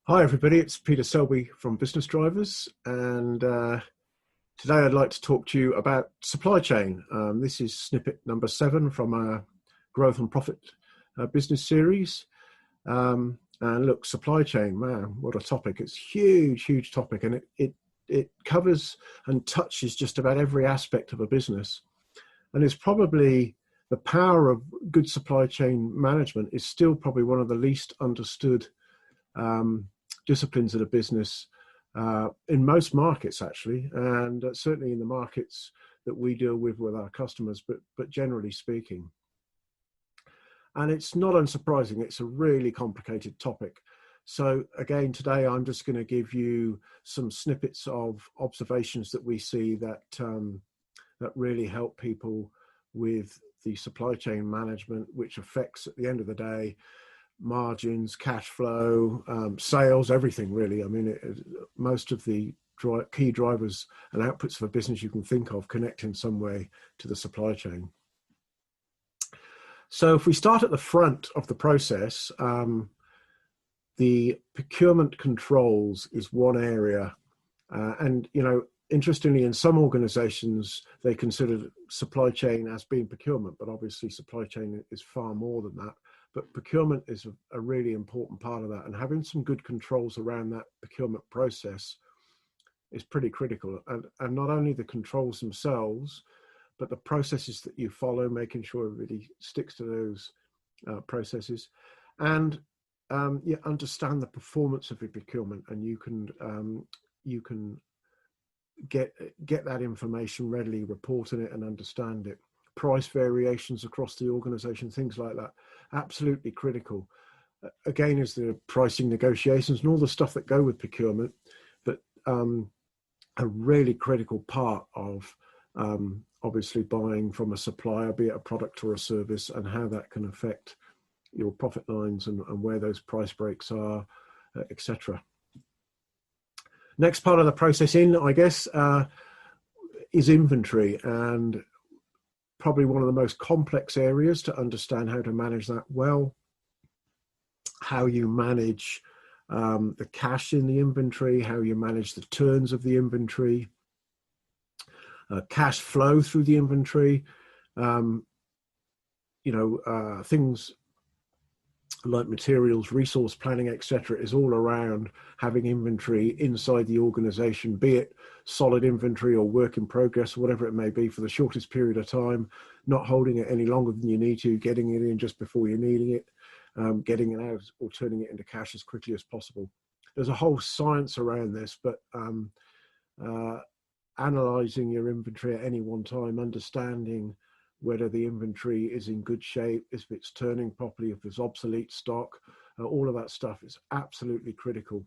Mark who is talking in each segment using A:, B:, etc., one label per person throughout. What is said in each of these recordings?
A: Hi everybody, it's Peter Selby from Business Drivers, and today I'd like to talk to you about supply chain. This is snippet number 7 from our Growth and Profit business series. And look, supply chain, man, what a topic. It's a huge topic, and it covers and touches just about every aspect of a business. And it's probably the power of good supply chain management is still probably one of the least understood disciplines of a business in most markets, actually, and certainly in the markets that we deal with our customers, but generally speaking. And it's not unsurprising, it's a really complicated topic. So again, today I'm just going to give you some snippets of observations that we see that that really help people with the supply chain management, which affects, at the end of the day, margins, cash flow, sales, everything really. I mean, most of the key drivers and outputs of a business you can think of connect in some way to the supply chain. So if we start at the front of the process, the procurement controls is one area. And, you know, interestingly, in some organizations, they consider supply chain as being procurement, but obviously supply chain is far more than that. But procurement is a really important part of that, and having some good controls around that procurement process is pretty critical. And not only the controls themselves, but the processes that you follow, making sure everybody sticks to those processes, and you understand the performance of your procurement, and you can get that information readily, report on it, and understand it. Price variations across the organization, things like that, absolutely critical. Again, is the pricing negotiations and all the stuff that go with procurement, but a really critical part of obviously buying from a supplier, be it a product or a service, and how that can affect your profit lines and where those price breaks are, etc. Next part of the process I guess, is inventory, and probably one of the most complex areas to understand how to manage that well, how you manage the cash in the inventory, how you manage the turns of the inventory, cash flow through the inventory, things like materials, resource planning, etc., is all around having inventory inside the organization, be it solid inventory or work in progress, whatever it may be, for the shortest period of time, not holding it any longer than you need to, getting it in just before you're needing it, getting it out or turning it into cash as quickly as possible. There's a whole science around this, but analyzing your inventory at any one time, understanding whether the inventory is in good shape, if it's turning properly, if there's obsolete stock, all of that stuff is absolutely critical.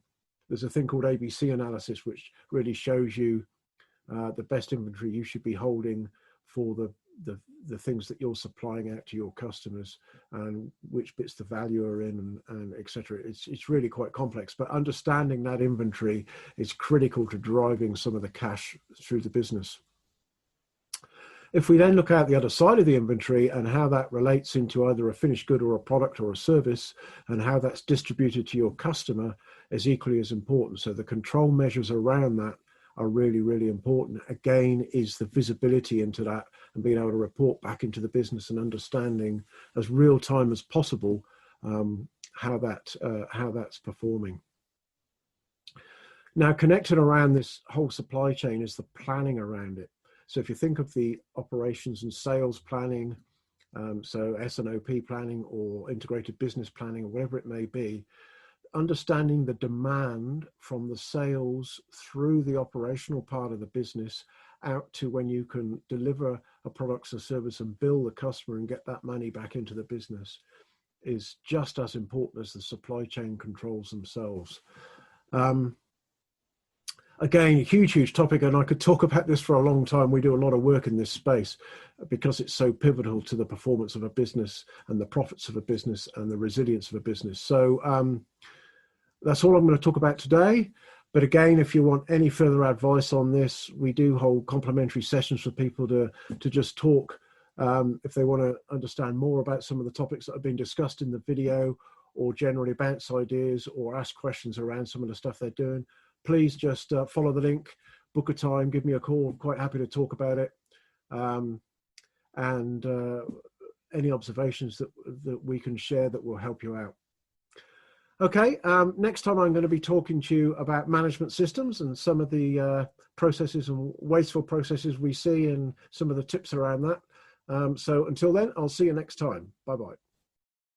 A: There's a thing called ABC analysis, which really shows you the best inventory you should be holding for the things that you're supplying out to your customers, and which bits the value are in, and etc. It's really quite complex, but understanding that inventory is critical to driving some of the cash through the business. If we then look at the other side of the inventory and how that relates into either a finished good or a product or a service, and how that's distributed to your customer, is equally as important. So the control measures around that are really important. Again, is the visibility into that and being able to report back into the business and understanding as real time as possible how that's performing. Now, connected around this whole supply chain is the planning around it. So if you think of the operations and sales planning, so S&OP planning or integrated business planning or whatever it may be, understanding the demand from the sales through the operational part of the business out to when you can deliver a product or service and bill the customer and get that money back into the business is just as important as the supply chain controls themselves. Again, huge topic, and I could talk about this for a long time. We do a lot of work in this space because it's so pivotal to the performance of a business and the profits of a business and the resilience of a business. So that's all I'm going to talk about today. But again, if you want any further advice on this, we do hold complimentary sessions for people to just talk if they want to understand more about some of the topics that have been discussed in the video, or generally bounce ideas or ask questions around some of the stuff they're doing, please just follow the link, book a time, give me a call. I'm quite happy to talk about it. And any observations that we can share that will help you out. Okay, next time I'm going to be talking to you about management systems and some of the processes and wasteful processes we see and some of the tips around that. So until then, I'll see you next time. Bye-bye.